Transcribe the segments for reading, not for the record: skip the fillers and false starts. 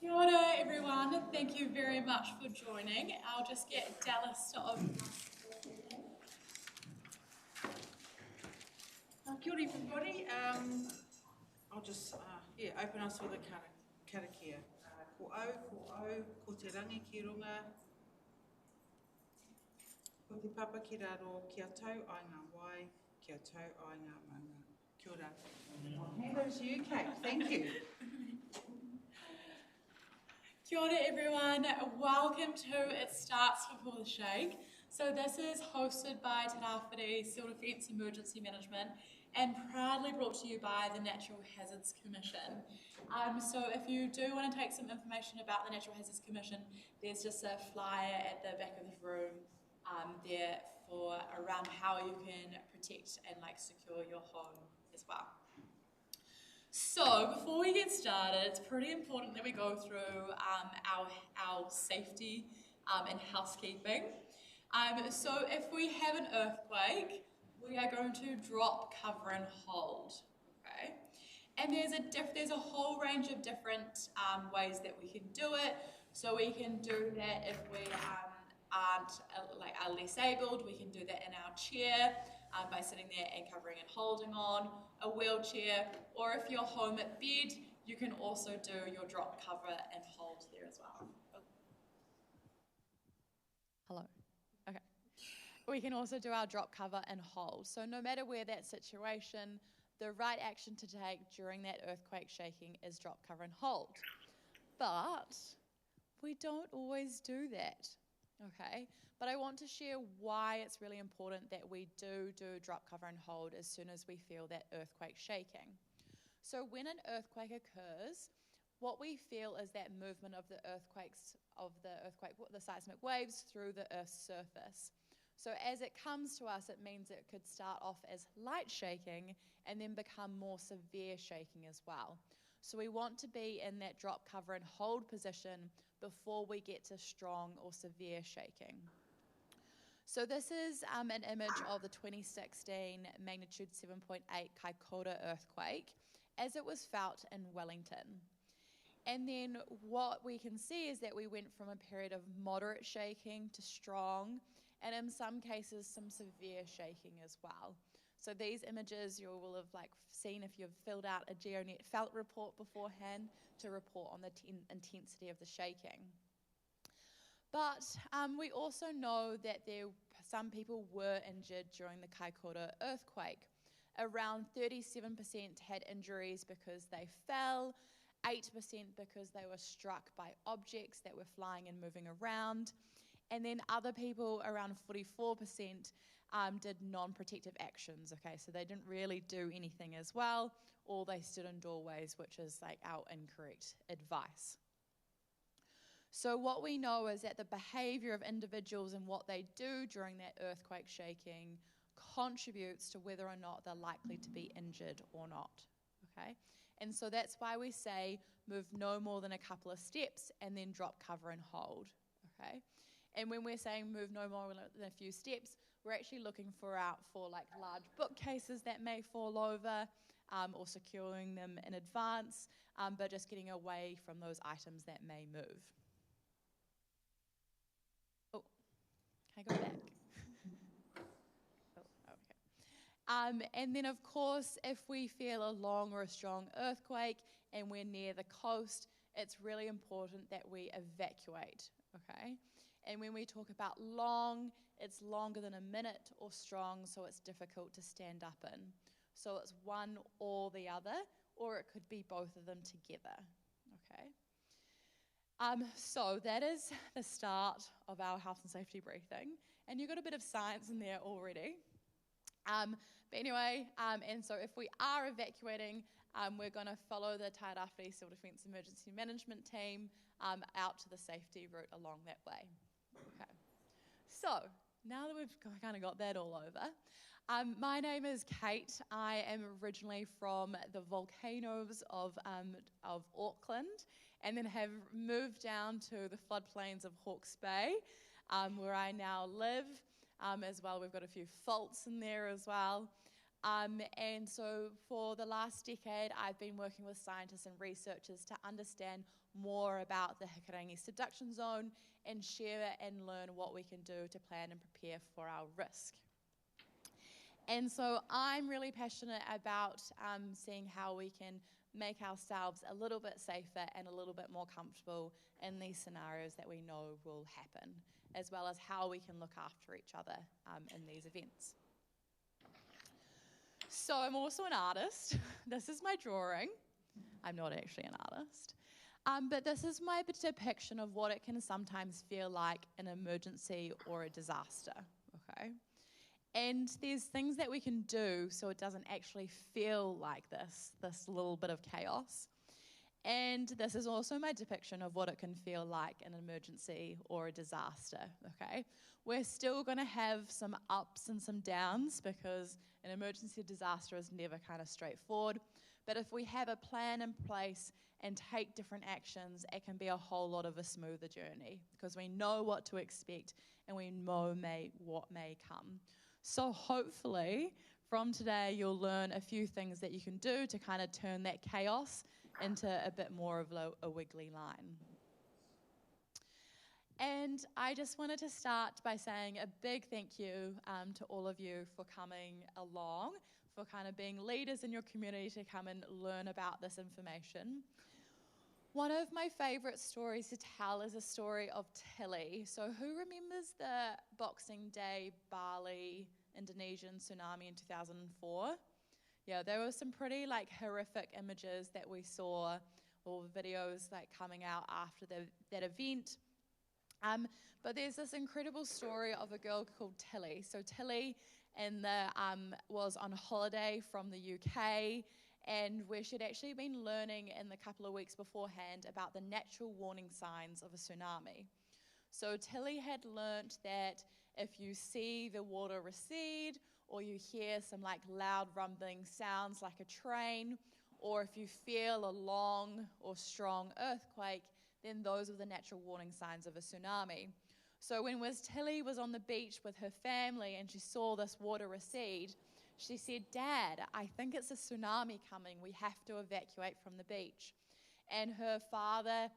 Kia ora everyone, thank you very much for joining. I'll just get Dallas to open us. Kia ora everybody. I'll just open us with a karakia. Ko au, ko te rangi ki runga, ko te papa ki raro, kia tau ai ngā wai, kia tau ai ngā maunga. Kia ora. I'll hand over to you, Kate. Thank you. Kia ora everyone, welcome to It Starts Before the Shake. So this is hosted by Tairāwhiti Civil Defence Emergency Management and proudly brought to you by the Natural Hazards Commission. So if you do want to take some information about the Natural Hazards Commission, there's just a flyer at the back of the room there for around how you can protect and secure your home as well. So before we get started, it's pretty important that we go through our safety and housekeeping. So if we have an earthquake, we are going to drop, cover and hold, okay? And there's a whole range of different ways that we can do it. So we can do that if we are less able, we can do that in our chair by sitting there and covering and holding on, a wheelchair, or if you're home at bed, you can also do your drop, cover and hold there as well. Hello. Okay. We can also do our drop, cover and hold. So no matter where that situation, the right action to take during that earthquake shaking is drop, cover and hold. But we don't always do that. Okay, but I want to share why it's really important that we do drop, cover and hold as soon as we feel that earthquake shaking. So when an earthquake occurs, what we feel is that movement of the seismic waves through the Earth's surface. So as it comes to us, it means it could start off as light shaking and then become more severe shaking as well. So we want to be in that drop, cover and hold position before we get to strong or severe shaking. So this is an image of the 2016 magnitude 7.8 Kaikoura earthquake as it was felt in Wellington. And then what we can see is that we went from a period of moderate shaking to strong, and in some cases some severe shaking as well. So these images you will have seen if you've filled out a GeoNet felt report beforehand to report on the intensity of the shaking. But we also know that some people were injured during the Kaikoura earthquake. Around 37% had injuries because they fell, 8% because they were struck by objects that were flying and moving around, and then other people, around 44%, did non-protective actions, okay? So they didn't really do anything as well, or they stood in doorways, which is our incorrect advice. So what we know is that the behavior of individuals and what they do during that earthquake shaking contributes to whether or not they're likely to be injured or not, okay? And so that's why we say move no more than a couple of steps and then drop, cover and hold, okay? And when we're saying move no more than a few steps, we're actually looking for large bookcases that may fall over or securing them in advance, but just getting away from those items that may move. Oh, can I go back? Okay. And then of course, if we feel a long or a strong earthquake and we're near the coast, it's really important that we evacuate, okay? And when we talk about long, it's longer than a minute, or strong, so it's difficult to stand up in. So it's one or the other, or it could be both of them together, okay? So that is the start of our health and safety briefing, and you've got a bit of science in there already. But anyway, and so if we are evacuating, we're going to follow the Tairāwhiti Civil Defence Emergency Management team out to the safety route along that way. Okay, so now that we've kind of got that all over, my name is Kate. I am originally from the volcanoes of Auckland, and then have moved down to the floodplains of Hawke's Bay, where I now live. As well, we've got a few faults in there as well. And so for the last decade, I've been working with scientists and researchers to understand more about the Hikurangi subduction zone and share and learn what we can do to plan and prepare for our risk. And so I'm really passionate about seeing how we can make ourselves a little bit safer and a little bit more comfortable in these scenarios that we know will happen, as well as how we can look after each other in these events. So I'm also an artist. This is my drawing. I'm not actually an artist. But this is my depiction of what it can sometimes feel like an emergency or a disaster, okay? And there's things that we can do so it doesn't actually feel like this little bit of chaos. And this is also my depiction of what it can feel like an emergency or a disaster, okay? We're still going to have some ups and some downs because an emergency or disaster is never kind of straightforward. But if we have a plan in place and take different actions, it can be a whole lot of a smoother journey because we know what to expect and we know what may come. So hopefully from today you'll learn a few things that you can do to kind of turn that chaos into a bit more of a wiggly line. And I just wanted to start by saying a big thank you to all of you for coming along, for kind of being leaders in your community to come and learn about this information. One of my favorite stories to tell is a story of Tilly. So who remembers the Boxing Day Bali Indonesian tsunami in 2004? Yeah, there were some pretty horrific images that we saw, or videos coming out after that event. But there's this incredible story of a girl called Tilly. So Tilly was on holiday from the UK, and where she'd actually been learning in the couple of weeks beforehand about the natural warning signs of a tsunami. So Tilly had learnt that if you see the water recede, or you hear some loud rumbling sounds like a train, or if you feel a long or strong earthquake, then those are the natural warning signs of a tsunami. So when Tilly was on the beach with her family and she saw this water recede, she said, "Dad, I think it's a tsunami coming. We have to evacuate from the beach." And her father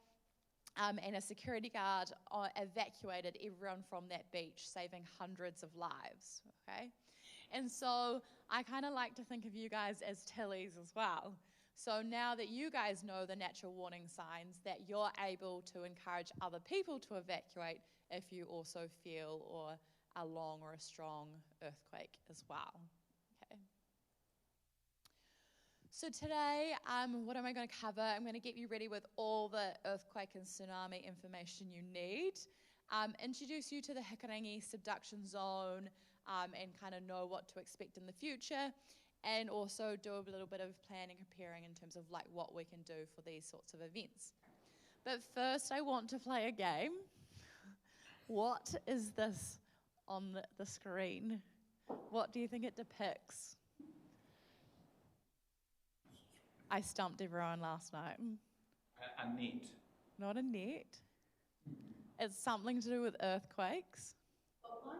and a security guard evacuated everyone from that beach, saving hundreds of lives, okay? And so I kind of like to think of you guys as Tillys as well. So now that you guys know the natural warning signs, that you're able to encourage other people to evacuate if you also feel a long or a strong earthquake as well. Okay. So today, what am I going to cover? I'm going to get you ready with all the earthquake and tsunami information you need, introduce you to the Hikurangi subduction zone, and kind of know what to expect in the future, and also do a little bit of planning and preparing in terms of what we can do for these sorts of events. But first, I want to play a game. What is this on the screen? What do you think it depicts? I stumped everyone last night. A net. Not a net. It's something to do with earthquakes. Fault line?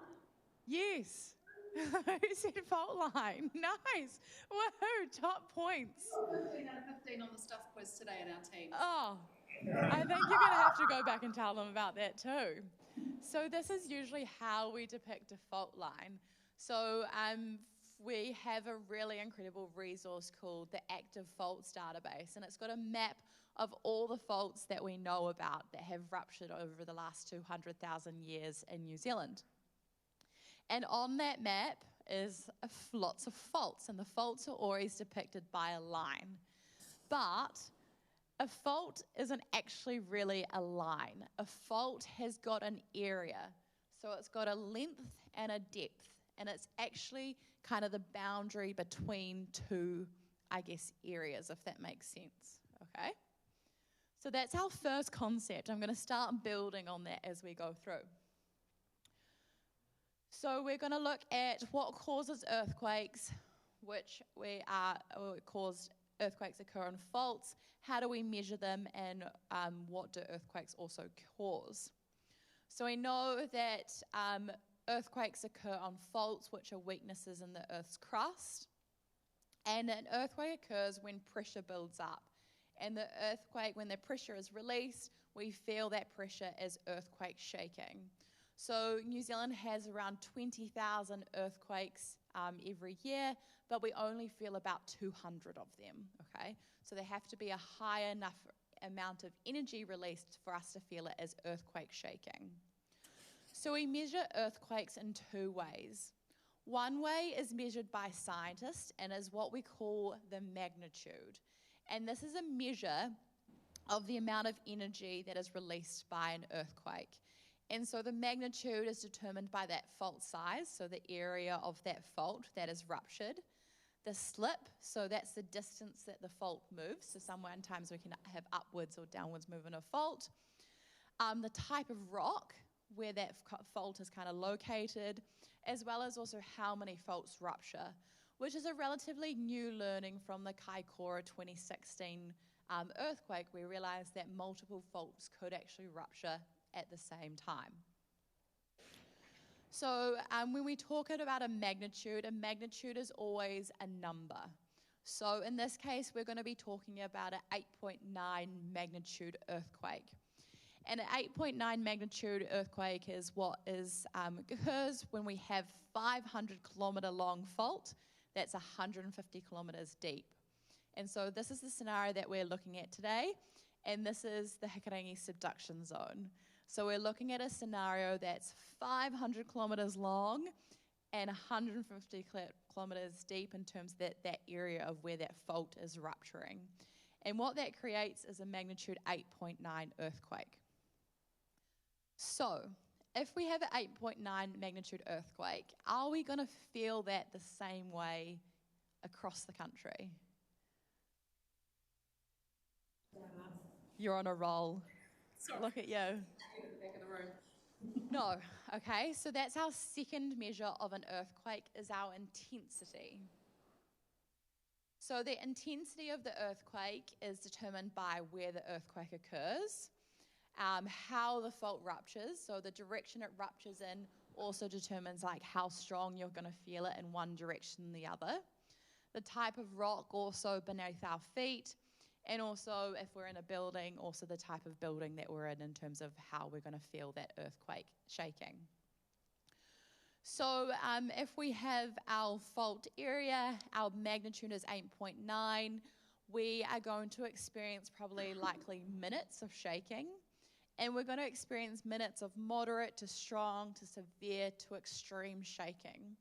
Yes. Who said fault line? Nice. Woohoo, top points. 15 out of 15 on the stuff quiz today in our team. Oh, I think you're going to have to go back and tell them about that too. So this is usually how we depict a fault line. So we have a really incredible resource called the Active Faults Database, and it's got a map of all the faults that we know about that have ruptured over the last 200,000 years in New Zealand. And on that map is lots of faults, and the faults are always depicted by a line. But a fault isn't actually really a line. A fault has got an area. So it's got a length and a depth, and it's actually kind of the boundary between two, areas, if that makes sense, okay? So that's our first concept. I'm going to start building on that as we go through. So we're going to look at what causes earthquakes, earthquakes occur on faults, how do we measure them, and what do earthquakes also cause. So we know that earthquakes occur on faults, which are weaknesses in the Earth's crust. And an earthquake occurs when pressure builds up. And the earthquake, when the pressure is released, we feel that pressure as earthquake shaking. So New Zealand has around 20,000 earthquakes every year, but we only feel about 200 of them, okay? So there have to be a high enough amount of energy released for us to feel it as earthquake shaking. So we measure earthquakes in two ways. One way is measured by scientists and is what we call the magnitude. And this is a measure of the amount of energy that is released by an earthquake. And so the magnitude is determined by that fault size, so the area of that fault that is ruptured. The slip, so that's the distance that the fault moves. So sometimes we can have upwards or downwards movement of fault. The type of rock where that fault is kind of located, as well as also how many faults rupture, which is a relatively new learning from the Kaikoura 2016 earthquake. We realized that multiple faults could actually rupture at the same time. So when we talk about a magnitude is always a number. So in this case, we're going to be talking about an 8.9 magnitude earthquake. And an 8.9 magnitude earthquake is what occurs when we have 500 kilometre long fault that's 150 kilometres deep. And so this is the scenario that we're looking at today, and this is the Hikurangi subduction zone. So we're looking at a scenario that's 500 kilometres long and 150 kilometres deep in terms of that area of where that fault is rupturing. And what that creates is a magnitude 8.9 earthquake. So if we have an 8.9 magnitude earthquake, are we going to feel that the same way across the country? You're on a roll. Sorry. Look at you. At the back of the room. No. Okay, so that's our second measure of an earthquake, is our intensity. So the intensity of the earthquake is determined by where the earthquake occurs, how the fault ruptures, so the direction it ruptures in also determines like how strong you're going to feel it in one direction than the other. The type of rock also beneath our feet, and also if we're in a building, also the type of building that we're in terms of how we're going to feel that earthquake shaking. So if we have our fault area, our magnitude is 8.9, we are going to experience probably likely minutes of shaking. And we're going to experience minutes of moderate to strong to severe to extreme shaking.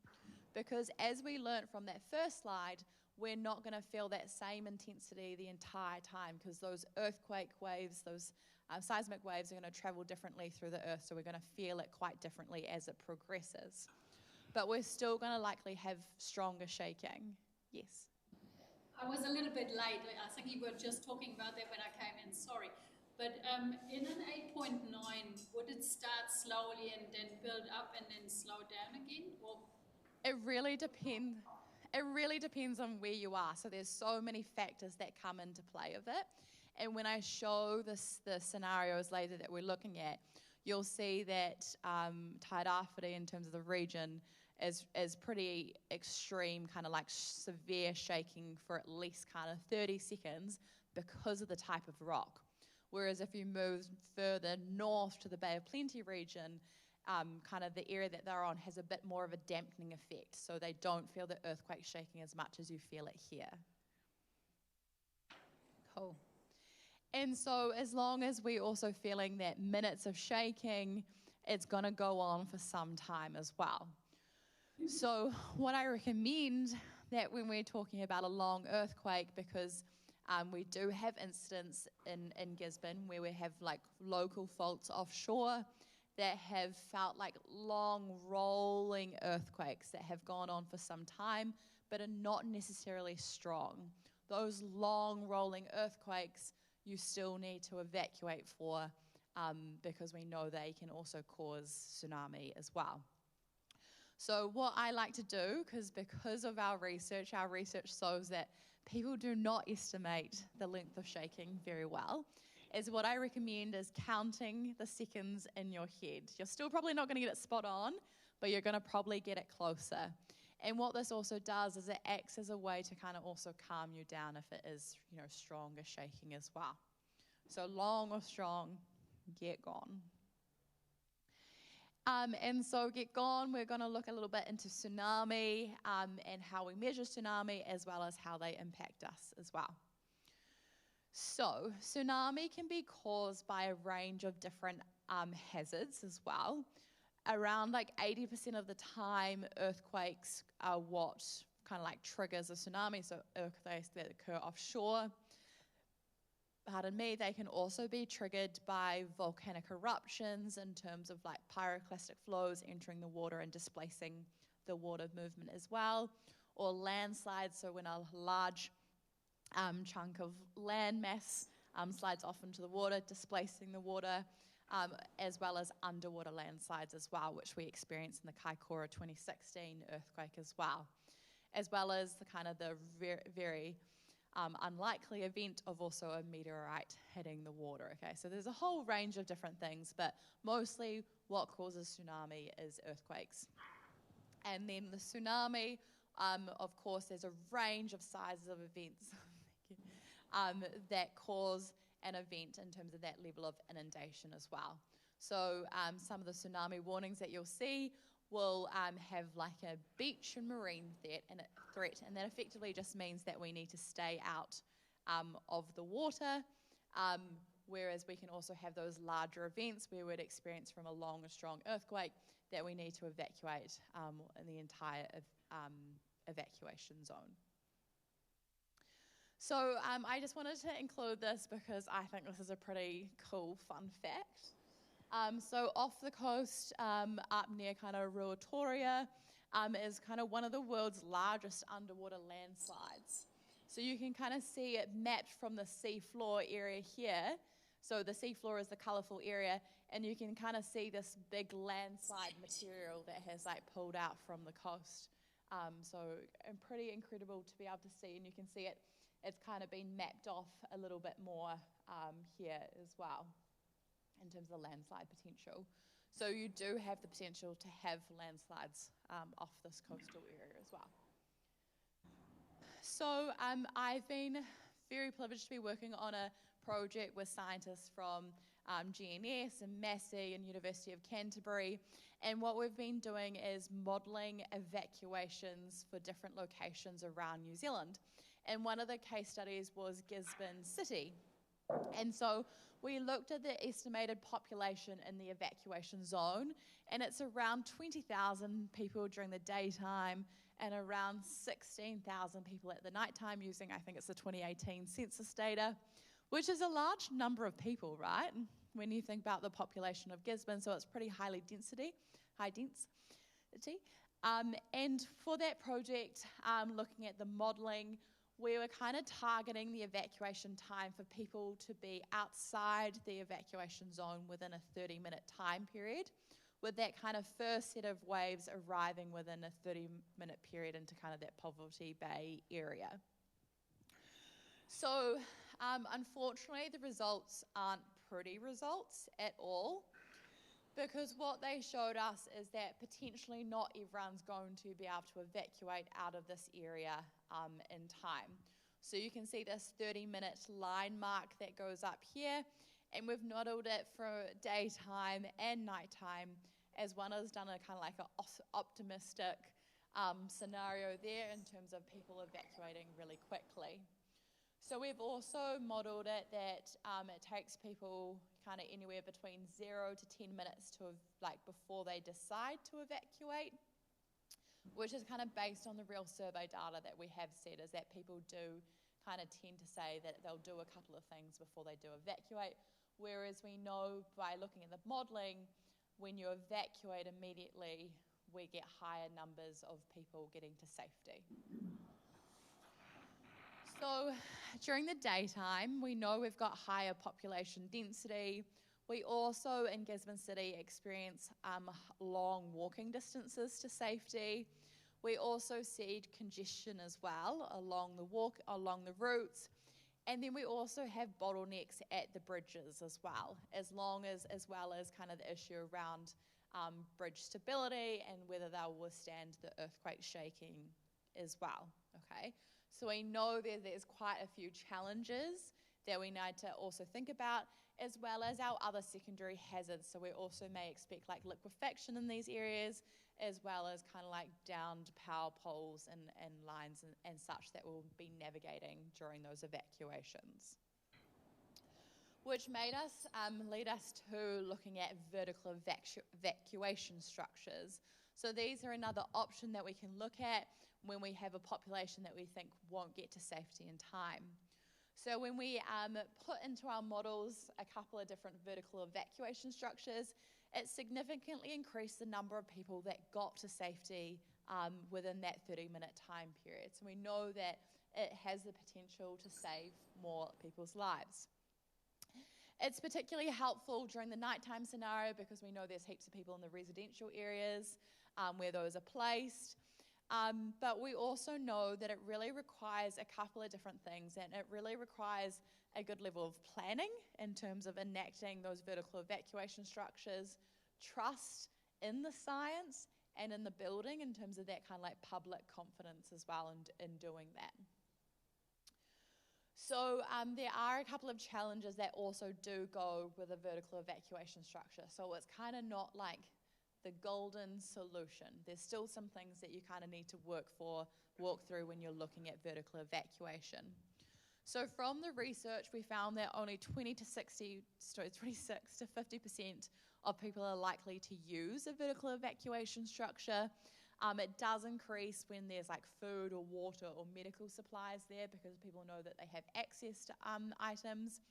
Because as we learned from that first slide, we're not going to feel that same intensity the entire time, because those earthquake waves, those seismic waves are going to travel differently through the earth, so we're going to feel it quite differently as it progresses. But we're still going to likely have stronger shaking. Yes? I was a little bit late. I think you were just talking about that when I came in, sorry. But in an 8.9, would it start slowly and then build up and then slow down again? Or? It really depends. It really depends on where you are. So there's so many factors that come into play of it. And when I show the scenarios later that we're looking at, you'll see that Tairāwhiti in terms of the region is pretty extreme, kind of like severe shaking for at least kind of 30 seconds because of the type of rock. Whereas if you move further north to the Bay of Plenty region, kind of the area that they're on has a bit more of a dampening effect, so they don't feel the earthquake shaking as much as you feel it here. Cool. And so as long as we're also feeling that minutes of shaking, it's going to go on for some time as well. So what I recommend that when we're talking about a long earthquake, because we do have incidents in Gisborne where we have like local faults offshore that have felt like long rolling earthquakes that have gone on for some time but are not necessarily strong. Those long rolling earthquakes you still need to evacuate for because we know they can also cause tsunami as well. So what I like to do, because of our research shows that people do not estimate the length of shaking very well, is what I recommend is counting the seconds in your head. You're still probably not going to get it spot on, but you're going to probably get it closer. And what this also does is it acts as a way to kind of also calm you down if it is, stronger shaking as well. So long or strong, get gone. And so get gone, we're going to look a little bit into tsunami and how we measure tsunami, as well as how they impact us as well. So tsunami can be caused by a range of different hazards as well. Around like 80% of the time, earthquakes are what kind of like triggers a tsunami, so earthquakes that occur offshore. Pardon me, they can also be triggered by volcanic eruptions in terms of like pyroclastic flows entering the water and displacing the water movement as well, or landslides, so when a large chunk of land mass slides off into the water, displacing the water, as well as underwater landslides as well, which we experienced in the Kaikoura 2016 earthquake as well as the kind of the very unlikely event of also a meteorite hitting the water. Okay, so there's a whole range of different things, but mostly what causes tsunami is earthquakes. And then the tsunami, of course, there's a range of sizes of events that cause an event in terms of that level of inundation as well. So some of the tsunami warnings that you'll see will have like a beach and marine threat, and that effectively just means that we need to stay out of the water, whereas we can also have those larger events where we'd experience from a long and strong earthquake that we need to evacuate in the entire evacuation zone. So I just wanted to include this because I think this is a pretty cool fun fact. So off the coast, up near kind of Ruatoria, is kind of one of the world's largest underwater landslides. So you can kind of see it mapped from the seafloor area here. So the seafloor is the colourful area, and you can kind of see this big landslide material that has like pulled out from the coast. So pretty incredible to be able to see, and you can see it's kind of been mapped off a little bit more here as well, in terms of landslide potential. So you do have the potential to have landslides off this coastal area as well. So I've been very privileged to be working on a project with scientists from GNS and Massey and University of Canterbury, and what we've been doing is modelling evacuations for different locations around New Zealand. And one of the case studies was Gisborne City. And so we looked at the estimated population in the evacuation zone, and it's around 20,000 people during the daytime and around 16,000 people at the nighttime using, I think it's the 2018 census data, which is a large number of people, right? When you think about the population of Gisborne, so it's pretty high density. And for that project, looking at the modelling, we were kind of targeting the evacuation time for people to be outside the evacuation zone within a 30-minute time period, with that kind of first set of waves arriving within a 30-minute period into kind of that Poverty Bay area. So unfortunately, the results aren't pretty results at all, because what they showed us is that potentially not everyone's going to be able to evacuate out of this area in time. So you can see this 30-minute line mark that goes up here, and we've modeled it for daytime and nighttime, as one has done a kind of like an optimistic scenario there in terms of people evacuating really quickly. So we've also modeled it that it takes people kind of anywhere between 0 to 10 minutes to before they decide to evacuate, which is kind of based on the real survey data that we have said, is that people do kind of tend to say that they'll do a couple of things before they do evacuate, whereas we know by looking at the modelling, when you evacuate immediately, we get higher numbers of people getting to safety. So during the daytime, we know we've got higher population density. We also, in Gisborne City, experience long walking distances to safety. We also see congestion as well along the routes. And then we also have bottlenecks at the bridges as well as kind of the issue around bridge stability, and whether they'll withstand the earthquake shaking as well, okay? So we know there's quite a few challenges that we need to also think about, as well as our other secondary hazards. So we also may expect like liquefaction in these areas, as well as kind of like downed power poles and lines and such that we'll be navigating during those evacuations. Which made us lead us to looking at vertical evacuation structures. So these are another option that we can look at when we have a population that we think won't get to safety in time. So when we put into our models a couple of different vertical evacuation structures, it significantly increased the number of people that got to safety within that 30-minute time period. So we know that it has the potential to save more people's lives. It's particularly helpful during the nighttime scenario because we know there's heaps of people in the residential areas where those are placed. But we also know that it really requires a couple of different things, and it really requires a good level of planning in terms of enacting those vertical evacuation structures, trust in the science and in the building in terms of that kind of like public confidence as well in doing that. So there are a couple of challenges that also do go with a vertical evacuation structure. So it's kind of not like the golden solution. There's still some things that you kind of need to walk through when you're looking at vertical evacuation. So from the research, we found that only 26 to 50% of people are likely to use a vertical evacuation structure. It does increase when there's like food or water or medical supplies there because people know that they have access to items.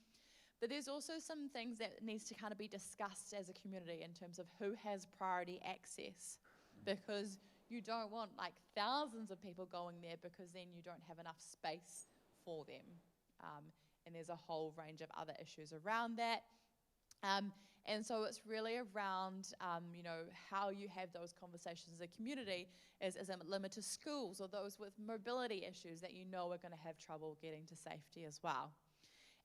But there's also some things that needs to kind of be discussed as a community in terms of who has priority access, because you don't want like thousands of people going there because then you don't have enough space for them. And there's a whole range of other issues around that. And so it's really around, how you have those conversations as a community. Is it limited to schools or those with mobility issues that you know are going to have trouble getting to safety as well?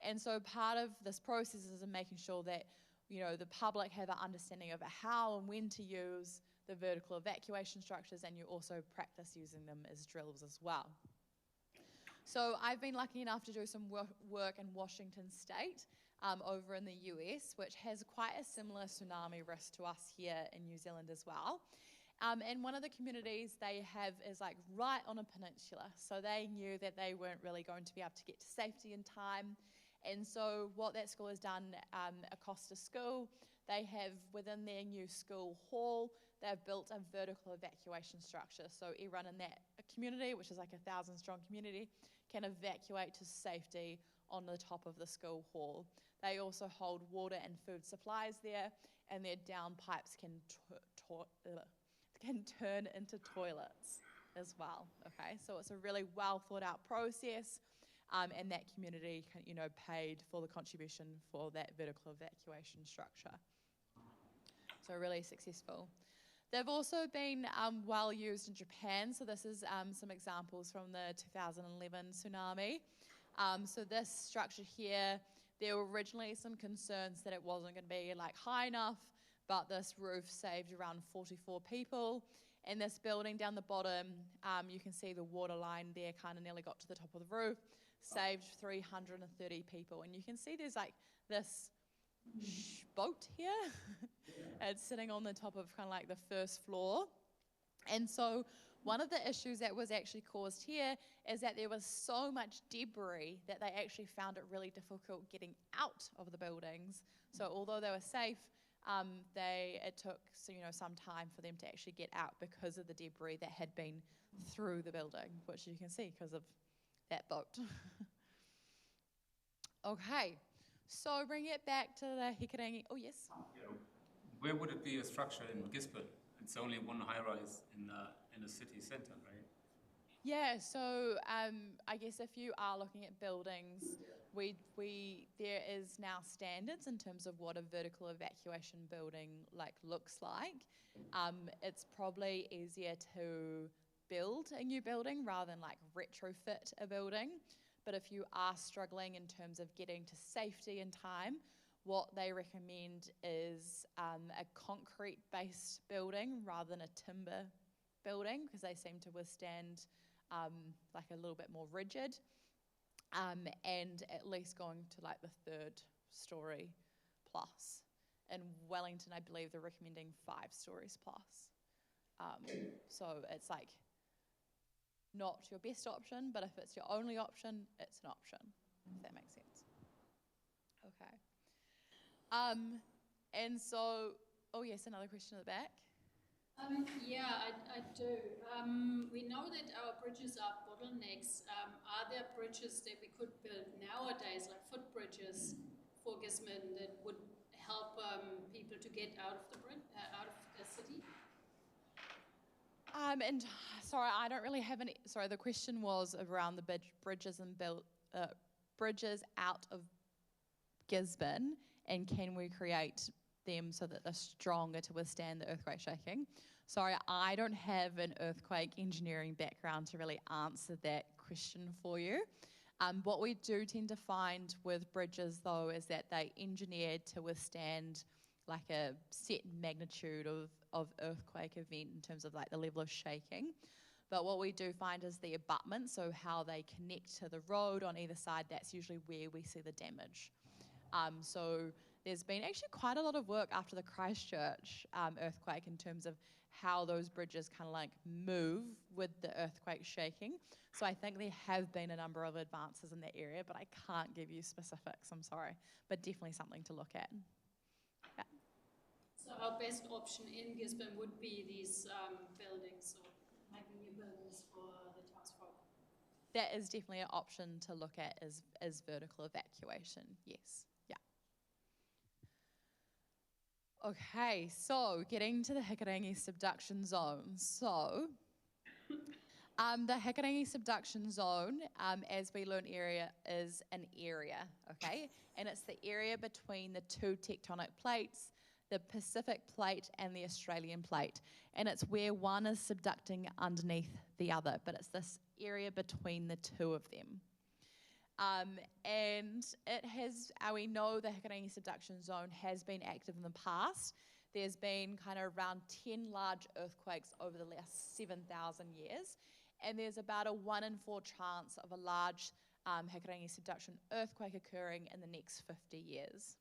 And so part of this process is in making sure that, the public have an understanding of how and when to use the vertical evacuation structures, and you also practice using them as drills as well. So I've been lucky enough to do some work in Washington State over in the US, which has quite a similar tsunami risk to us here in New Zealand as well. And one of the communities they have is like right on a peninsula. So they knew that they weren't really going to be able to get to safety in time. And so what that school has done, Acosta School, they have within their new school hall, they've built a vertical evacuation structure. So everyone in that community, which is like 1,000-strong community, can evacuate to safety on the top of the school hall. They also hold water and food supplies there, and their down pipes can turn into toilets as well. Okay, so it's a really well thought out process, and that community, paid for the contribution for that vertical evacuation structure. So really successful. They've also been well used in Japan. So this is some examples from the 2011 tsunami. So this structure here, there were originally some concerns that it wasn't going to be like high enough, but this roof saved around 44 people. And this building down the bottom, you can see the water line there kind of nearly got to the top of the roof, saved 330 people. And you can see there's like this boat here. It's sitting on the top of kind of like the first floor. And so one of the issues that was actually caused here is that there was so much debris that they actually found it really difficult getting out of the buildings. So although they were safe, it took some time for them to actually get out because of the debris that had been through the building, which you can see because of that boat. Okay, so bring it back to the Hikarangi. Oh, yes? Where would it be a structure in Gisborne? It's only one high-rise in the city centre, right? Yeah, so I guess if you are looking at buildings, there is now standards in terms of what a vertical evacuation building looks like. It's probably easier to build a new building rather than retrofit a building. But if you are struggling in terms of getting to safety in time, what they recommend is a concrete-based building rather than a timber building, because they seem to withstand like a little bit more rigid, and at least going to like the 3rd story plus. In Wellington, I believe they're recommending 5 stories plus. So it's like not your best option, but if it's your only option, it's an option, if that makes sense. Okay. And so, oh yes, another question at the back. Yeah, I do. We know that our bridges are bottlenecks. Are there bridges that we could build nowadays, like footbridges for Gisborne, that would help people to get out of the city? And sorry, I don't really have any. Sorry, the question was around the bridges and bridges out of Gisborne, and can we create them so that they're stronger to withstand the earthquake shaking? Sorry, I don't have an earthquake engineering background to really answer that question for you. What we do tend to find with bridges, though, is that they engineered to withstand like a set magnitude of earthquake event in terms of like the level of shaking. But what we do find is the abutment, so how they connect to the road on either side, that's usually where we see the damage. So there's been actually quite a lot of work after the Christchurch earthquake in terms of how those bridges kind of like move with the earthquake shaking. So I think there have been a number of advances in that area, but I can't give you specifics, I'm sorry. But definitely something to look at. Yeah. So our best option in Gisborne would be these buildings, or making new buildings for the townsfolk. That is definitely an option to look at, is vertical evacuation, yes. Okay, so getting to the Hikurangi subduction zone. So, the Hikurangi subduction zone, as we learned earlier, is an area, okay? And it's the area between the 2 tectonic plates, the Pacific plate and the Australian plate. And it's where one is subducting underneath the other, but it's this area between the 2 of them. And it has, we know the Hikurangi subduction zone has been active in the past. There's been kind of around 10 large earthquakes over the last 7,000 years. And there's about a 1 in 4 chance of a large Hikurangi subduction earthquake occurring in the next 50 years.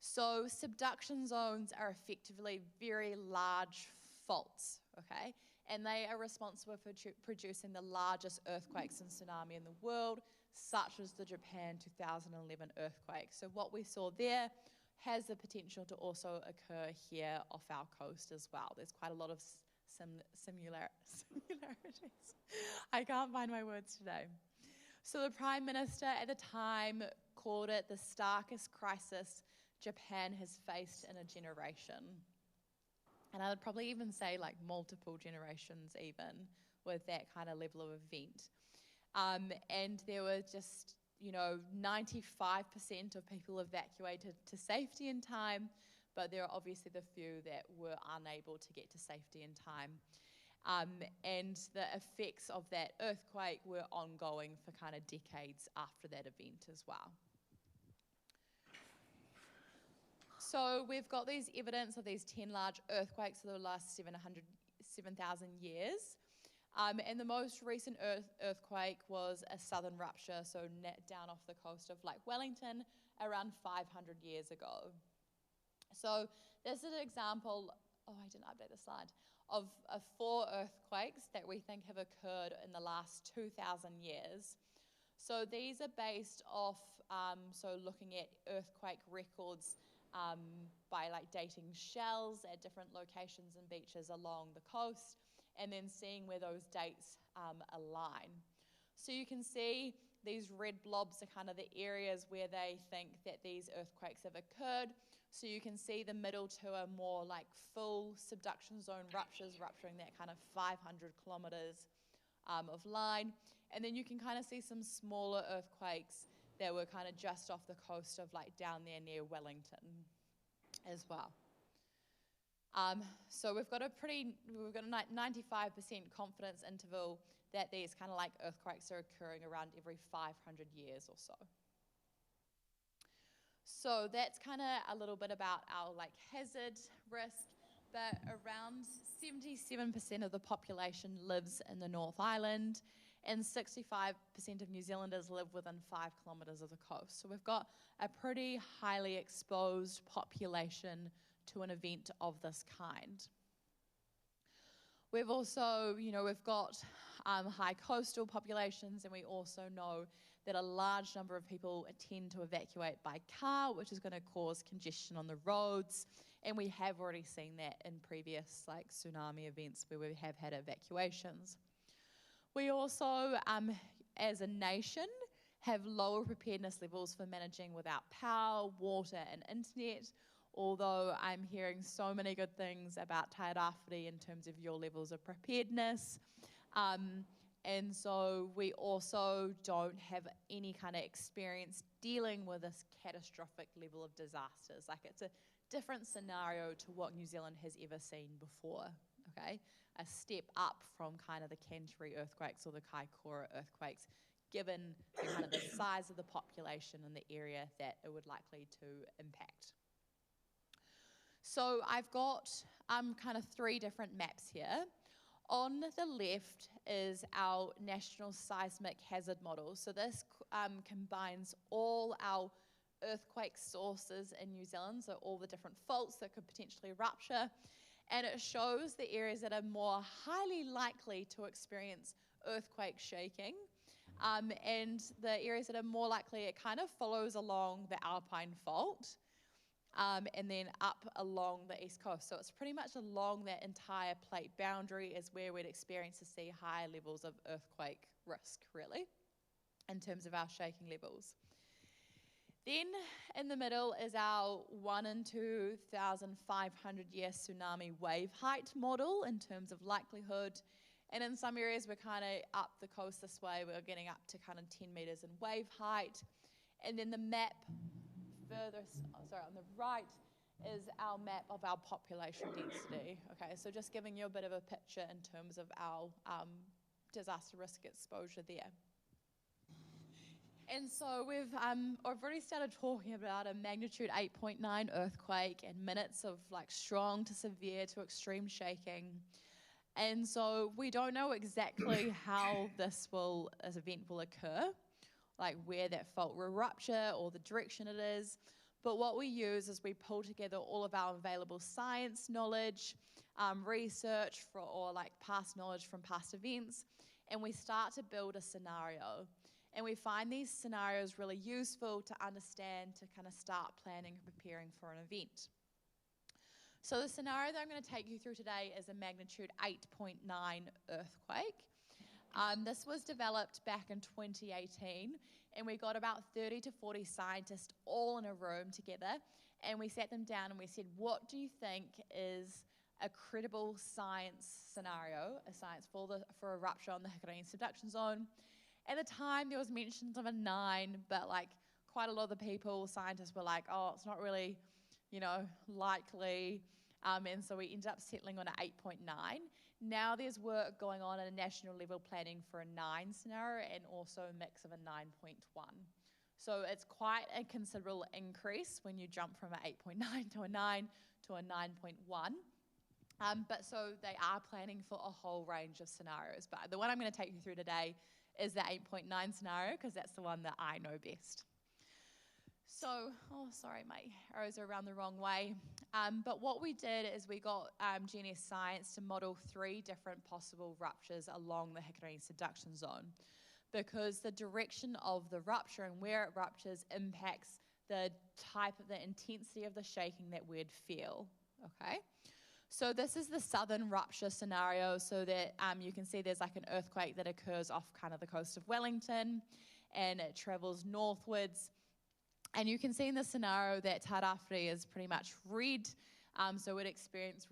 So subduction zones are effectively very large faults, okay? And they are responsible for producing the largest earthquakes and tsunami in the world, such as the Japan 2011 earthquake. So what we saw there has the potential to also occur here off our coast as well. There's quite a lot of similarities. I can't find my words today. So the Prime Minister at the time called it the starkest crisis Japan has faced in a generation. And I would probably even say like multiple generations even with that kind of level of event. And there were just, 95% of people evacuated to safety in time, but there are obviously the few that were unable to get to safety in time. And the effects of that earthquake were ongoing for kind of decades after that event as well. So we've got these evidence of these 10 large earthquakes for the last 7,000 years. And the most recent earthquake was a southern rupture, so down off the coast of like Wellington around 500 years ago. So this is an example, I didn't update the slide, of 4 earthquakes that we think have occurred in the last 2,000 years. So these are based off, looking at earthquake records by like dating shells at different locations and beaches along the coast, and then seeing where those dates align. So you can see these red blobs are kind of the areas where they think that these earthquakes have occurred. So you can see the middle 2 are more like full subduction zone ruptures, rupturing that kind of 500 kilometers of line. And then you can kind of see some smaller earthquakes that were kind of just off the coast of like down there near Wellington as well. So we've got a 95% confidence interval that these kind of like earthquakes are occurring around every 500 years or so. So that's kind of a little bit about our like hazard risk, but around 77% of the population lives in the North Island, and 65% of New Zealanders live within 5 kilometres of the coast. So we've got a pretty highly exposed population to an event of this kind. We've also, we've got high coastal populations, and we also know that a large number of people tend to evacuate by car, which is going to cause congestion on the roads. And we have already seen that in previous like tsunami events where we have had evacuations. We also, as a nation, have lower preparedness levels for managing without power, water, and internet. Although I'm hearing so many good things about Tairāwhiti in terms of your levels of preparedness. And so we also don't have any kind of experience dealing with this catastrophic level of disasters. Like, it's a different scenario to what New Zealand has ever seen before, okay? A step up from kind of the Canterbury earthquakes or the Kaikoura earthquakes, given the kind of the size of the population and the area that it would likely to impact. So I've got kind of 3 different maps here. On the left is our National Seismic Hazard Model. So this combines all our earthquake sources in New Zealand, so all the different faults that could potentially rupture, and it shows the areas that are more highly likely to experience earthquake shaking, and the areas that are more likely, it kind of follows along the Alpine Fault, and then up along the east coast. So it's pretty much along that entire plate boundary is where we'd experience to see higher levels of earthquake risk, really, in terms of our shaking levels. Then in the middle is our 1 in 2,500 year tsunami wave height model in terms of likelihood. And in some areas we're kind of up the coast this way, we're getting up to kind of 10 meters in wave height. And then the map on the right is our map of our population density. Okay, so just giving you a bit of a picture in terms of our disaster risk exposure there. And so I've already started talking about a magnitude 8.9 earthquake and minutes of like strong to severe to extreme shaking. And so we don't know exactly how this event will occur, like where that fault will rupture or the direction it is. But what we use is we pull together all of our available science knowledge, research or like past knowledge from past events, and we start to build a scenario. And we find these scenarios really useful to understand, to kind of start planning and preparing for an event. So the scenario that I'm going to take you through today is a magnitude 8.9 earthquake. This was developed back in 2018, and we got about 30 to 40 scientists all in a room together, and we sat them down and we said, what do you think is a credible science scenario, a science for a rupture on the Hikurangi subduction zone? At the time, there was mentions of a 9, but like quite a lot of the people, scientists were like, oh, it's not really, likely. And so we ended up settling on an 8.9. Now there's work going on at a national level planning for a 9 scenario and also a mix of a 9.1. So it's quite a considerable increase when you jump from an 8.9 to a 9 to a 9.1. But so they are planning for a whole range of scenarios. But the one I'm going to take you through today is the 8.9 scenario, because that's the one that I know best. So, sorry, my arrows are around the wrong way. But what we did is we got GNS Science to model 3 different possible ruptures along the Hikurangi subduction zone, because the direction of the rupture and where it ruptures impacts the intensity of the shaking that we'd feel, okay? So this is the southern rupture scenario, so that you can see there's like an earthquake that occurs off kind of the coast of Wellington, and it travels northwards. And you can see in the scenario that Tairāwhiti is pretty much red, so we'd experience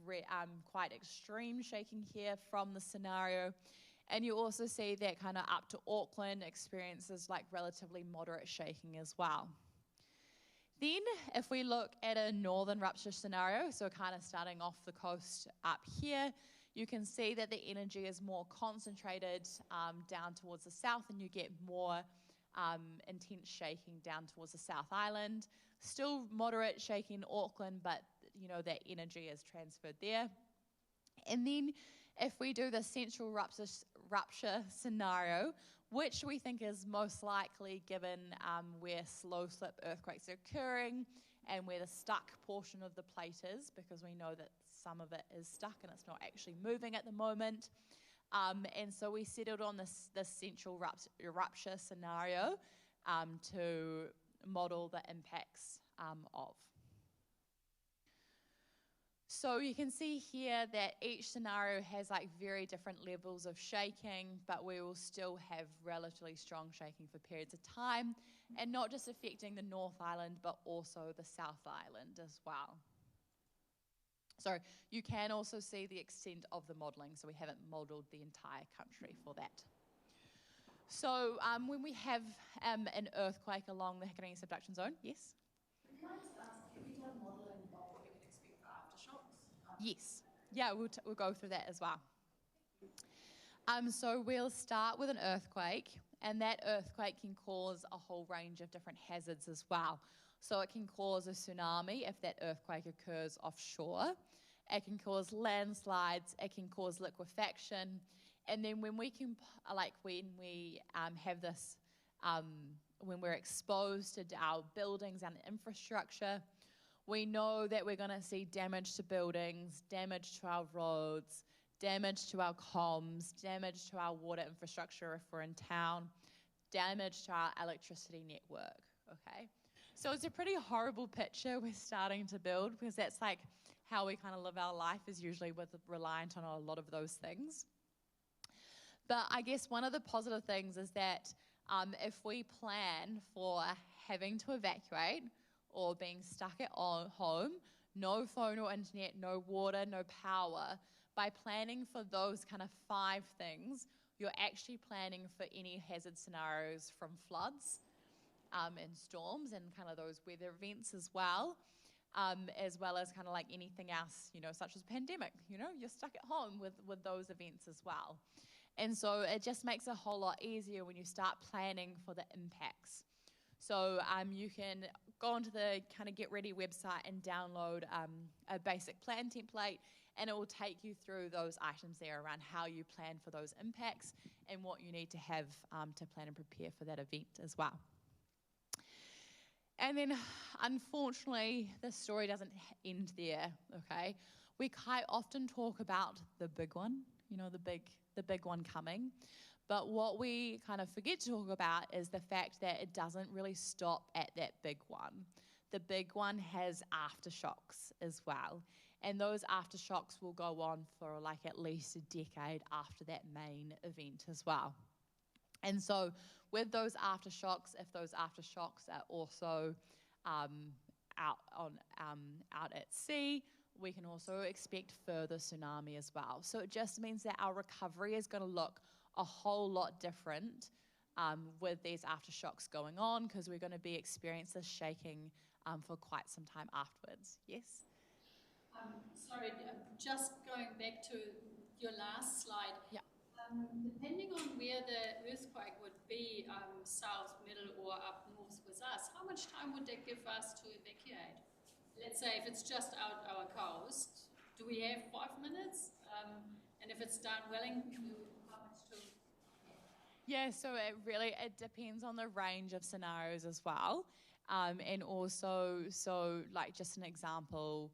quite extreme shaking here from the scenario. And you also see that kind of up to Auckland experiences like relatively moderate shaking as well. Then if we look at a northern rupture scenario, so kind of starting off the coast up here, you can see that the energy is more concentrated down towards the south, and you get more intense shaking down towards the South Island. Still moderate shaking in Auckland, but you know that energy is transferred there. And then if we do the central rupture scenario, which we think is most likely given where slow slip earthquakes are occurring and where the stuck portion of the plate is, because we know that some of it is stuck and it's not actually moving at the moment. And so we settled on this central rupture scenario to model the impacts of. So you can see here that each scenario has like very different levels of shaking, but we will still have relatively strong shaking for periods of time, and not just affecting the North Island, but also the South Island as well. So you can also see the extent of the modelling, so we haven't modelled the entire country for that. So when we have an earthquake along the Hikurangi subduction zone, yes? Can I just ask, have you done modelling of what we can expect for aftershocks? Yes. Yeah, we'll go through that as well. So we'll start with an earthquake, and that earthquake can cause a whole range of different hazards as well. So it can cause a tsunami if that earthquake occurs offshore. It can cause landslides. It can cause liquefaction. And then when we have this, when we're exposed to our buildings and infrastructure, we know that we're going to see damage to buildings, damage to our roads, damage to our comms, damage to our water infrastructure if we're in town, damage to our electricity network, okay? So it's a pretty horrible picture we're starting to build, because that's like how we kind of live our life, is usually reliant on a lot of those things. But I guess one of the positive things is that if we plan for having to evacuate or being stuck at home, no phone or internet, no water, no power, by planning for those kind of 5 things, you're actually planning for any hazard scenarios from floods and storms and kind of those weather events as well as kind of like anything else, you know, such as pandemic. You know, you're stuck at home with those events as well. And so it just makes it a whole lot easier when you start planning for the impacts. So you can go onto the kind of Get Ready website and download a basic plan template, and it will take you through those items there around how you plan for those impacts and what you need to have to plan and prepare for that event as well. And then, unfortunately, the story doesn't end there, okay? We quite often talk about the big one, you know, the big one coming. But what we kind of forget to talk about is the fact that it doesn't really stop at that big one. The big one has aftershocks as well. And those aftershocks will go on for like at least a decade after that main event as well. And so with those aftershocks, if those aftershocks are also out at sea, we can also expect further tsunami as well. So it just means that our recovery is going to look a whole lot different with these aftershocks going on, because we're going to be experiencing this shaking for quite some time afterwards. Yes? Sorry, just going back to your last slide. Yeah. Depending on where the earthquake would be, south, middle, or up north with us, how much time would that give us to evacuate? Let's say if it's just out our coast, do we have 5 minutes? And if it's down Wellington, how much to? Yeah, so it depends on the range of scenarios as well. And also, so like just an example,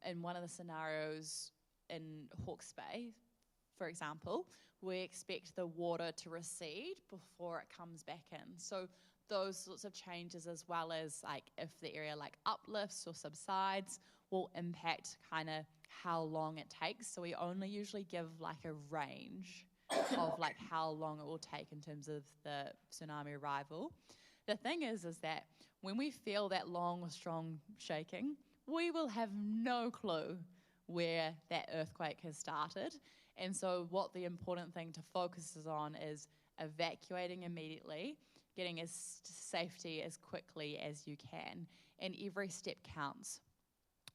in one of the scenarios in Hawke's Bay, for example, we expect the water to recede before it comes back in. So those sorts of changes, as well as like if the area like uplifts or subsides, will impact kind of how long it takes. So we only usually give like a range of like how long it will take in terms of the tsunami arrival. The thing is that when we feel that long, strong shaking, we will have no clue where that earthquake has started. And so what the important thing to focus on is evacuating immediately, getting as safety as quickly as you can, and every step counts.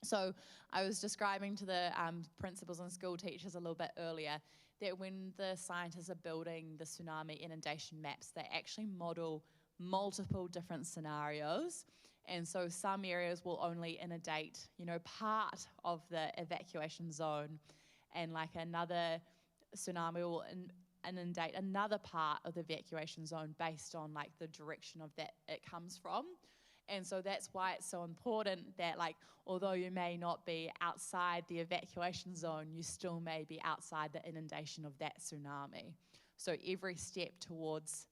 So I was describing to the principals and school teachers a little bit earlier that when the scientists are building the tsunami inundation maps, they actually model multiple different scenarios, And so some areas will only inundate, part of the evacuation zone, and like another tsunami will inundate another part of the evacuation zone based on like the direction of that it comes from. And so that's why it's so important that, like, although you may not be outside the evacuation zone, you still may be outside the inundation of that tsunami. So every step towards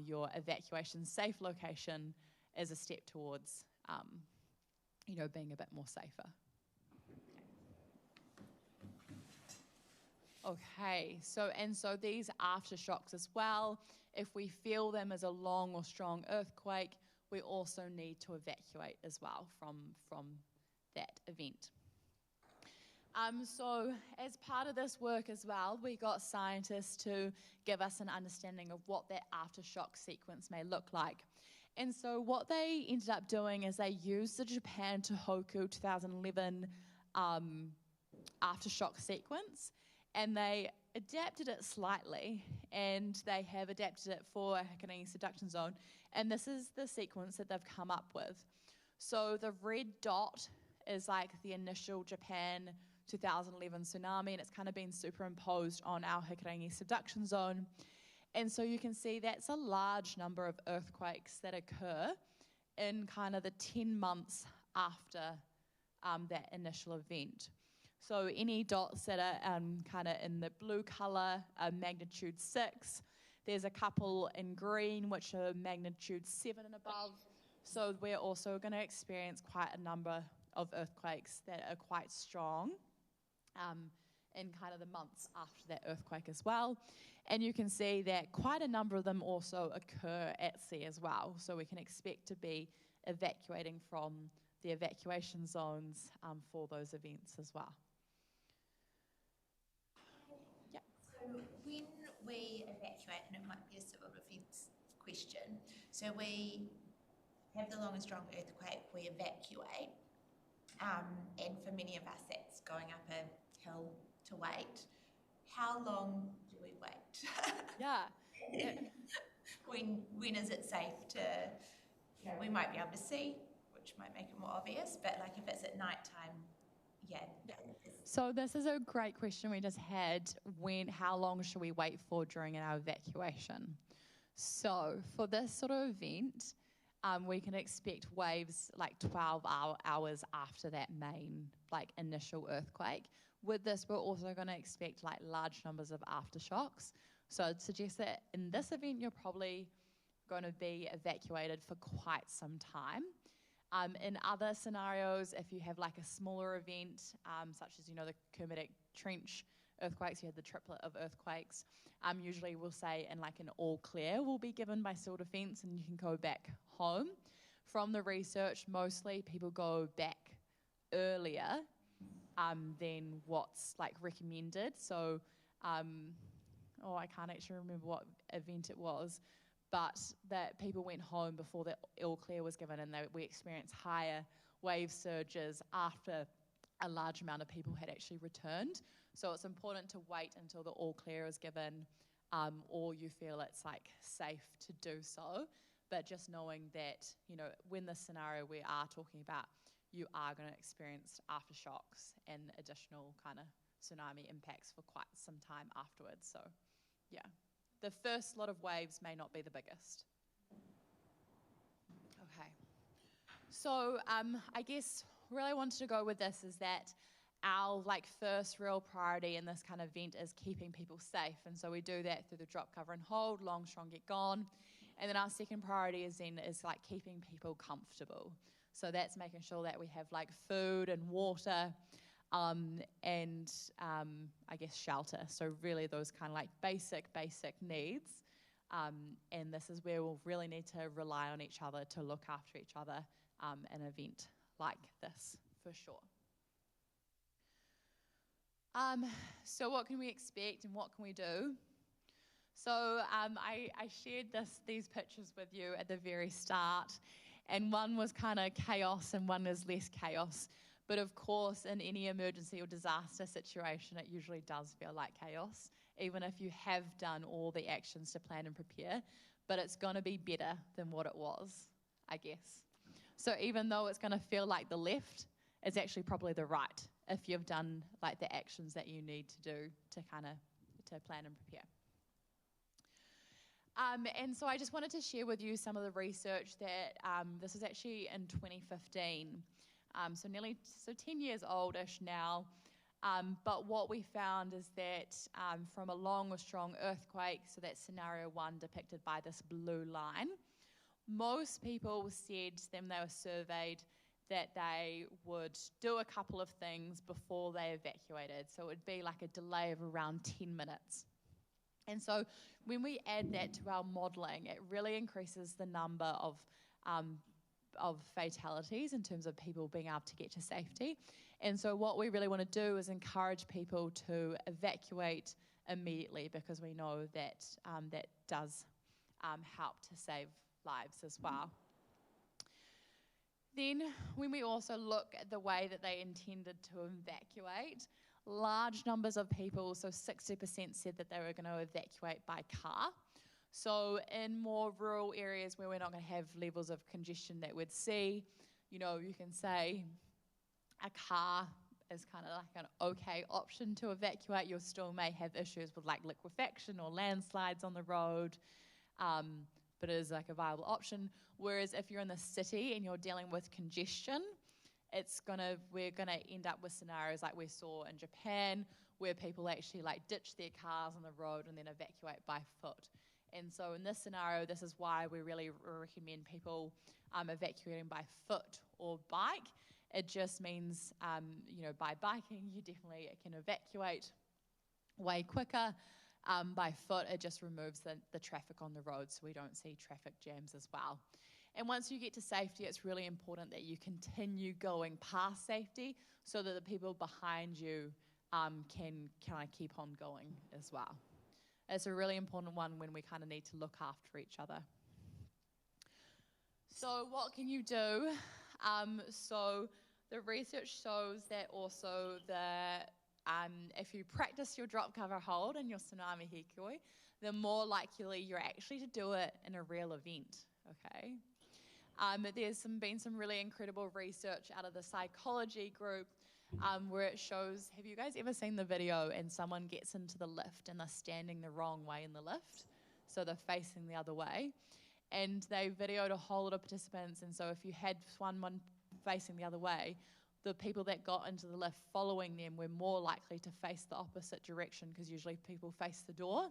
your evacuation safe location is a step towards, being a bit more safer. Okay, so these aftershocks as well, if we feel them as a long or strong earthquake, we also need to evacuate as well from that event. So as part of this work as well, we got scientists to give us an understanding of what that aftershock sequence may look like. And so what they ended up doing is they used the Japan Tohoku 2011 aftershock sequence, and they adapted it slightly, and they have adapted it for Hikurangi subduction zone, and this is the sequence that they've come up with. So the red dot is like the initial Japan 2011 tsunami, and it's kind of been superimposed on our Hikurangi subduction zone. And so you can see that's a large number of earthquakes that occur in kind of the 10 months after that initial event. So any dots that are kind of in the blue color are magnitude 6. There's a couple in green which are magnitude 7 and above. So we're also going to experience quite a number of earthquakes that are quite strong in kind of the months after that earthquake as well. And you can see that quite a number of them also occur at sea as well. So we can expect to be evacuating from the evacuation zones for those events as well. Yeah. So when we evacuate, and it might be a civil defence question, so we have the long and strong earthquake, we evacuate, and for many of us that's going up a hill to wait. How long do we wait? Yeah. When is it safe to, we might be able to see, which might make it more obvious, but like if it's at night time, yeah. So this is a great question we just had. How long should we wait for during our evacuation? So for this sort of event, we can expect waves like 12 hours after that main initial earthquake. With this, we're also going to expect large numbers of aftershocks. So I'd suggest that in this event, you're probably going to be evacuated for quite some time. In other scenarios, if you have a smaller event, such as, the Kermadec Trench earthquakes, you had the triplet of earthquakes, usually we'll say in an all clear will be given by civil defence and you can go back home. From the research, mostly people go back earlier than what's recommended. So, I can't actually remember what event it was, but that people went home before the all clear was given, and we experienced higher wave surges after a large amount of people had actually returned. So it's important to wait until the all clear is given, or you feel it's safe to do so. But just knowing that, when the scenario we are talking about, you are going to experience aftershocks and additional kind of tsunami impacts for quite some time afterwards. So, yeah. The first lot of waves may not be the biggest. Okay. So I guess where I wanted to go with this is that our first real priority in this kind of event is keeping people safe. And so we do that through the drop, cover and hold, long, strong, get gone. And then our second priority is keeping people comfortable. So that's making sure that we have food and water, and I guess shelter. So really those kind of basic needs. And this is where we'll really need to rely on each other to look after each other in an event like this, for sure. So what can we expect and what can we do? So I shared these pictures with you at the very start, and one was kind of chaos and one is less chaos. But of course, in any emergency or disaster situation, it usually does feel like chaos, even if you have done all the actions to plan and prepare. But it's going to be better than what it was, I guess. So even though it's going to feel like the left, it's actually probably the right if you've done like the actions that you need to do to to plan and prepare. And so I just wanted to share with you some of the research that this is actually in 2015, so 10 years oldish now. But what we found is that from a long or strong earthquake, so that's scenario 1 depicted by this blue line, most people said when they were surveyed that they would do a couple of things before they evacuated. So it would be like a delay of around 10 minutes. And so when we add that to our modelling, it really increases the number of fatalities in terms of people being able to get to safety. And so what we really want to do is encourage people to evacuate immediately, because we know that that does help to save lives as well. Then when we also look at the way that they intended to evacuate, large numbers of people, so 60% said that they were going to evacuate by car. So in more rural areas where we're not going to have levels of congestion that we'd see, you know, you can say a car is kind of like an okay option to evacuate. You still may have issues with like liquefaction or landslides on the road, but it is like a viable option. Whereas if you're in the city and you're dealing with congestion, we're gonna end up with scenarios like we saw in Japan, where people actually like ditch their cars on the road and then evacuate by foot. And so in this scenario, this is why we really recommend people evacuating by foot or bike. It just means, by biking, you definitely can evacuate way quicker. By foot, it just removes the traffic on the road, so we don't see traffic jams as well. And once you get to safety, it's really important that you continue going past safety so that the people behind you can kind of keep on going as well. It's a really important one when we kind of need to look after each other. So what can you do? So the research shows that also that if you practice your drop, cover, hold and your tsunami hikoi, the more likely you're actually to do it in a real event, okay? There's been some really incredible research out of the psychology group where it shows, have you guys ever seen the video and someone gets into the lift and they're standing the wrong way in the lift? So they're facing the other way. And they videoed a whole lot of participants, and so if you had someone facing the other way, the people that got into the lift following them were more likely to face the opposite direction, because usually people face the door.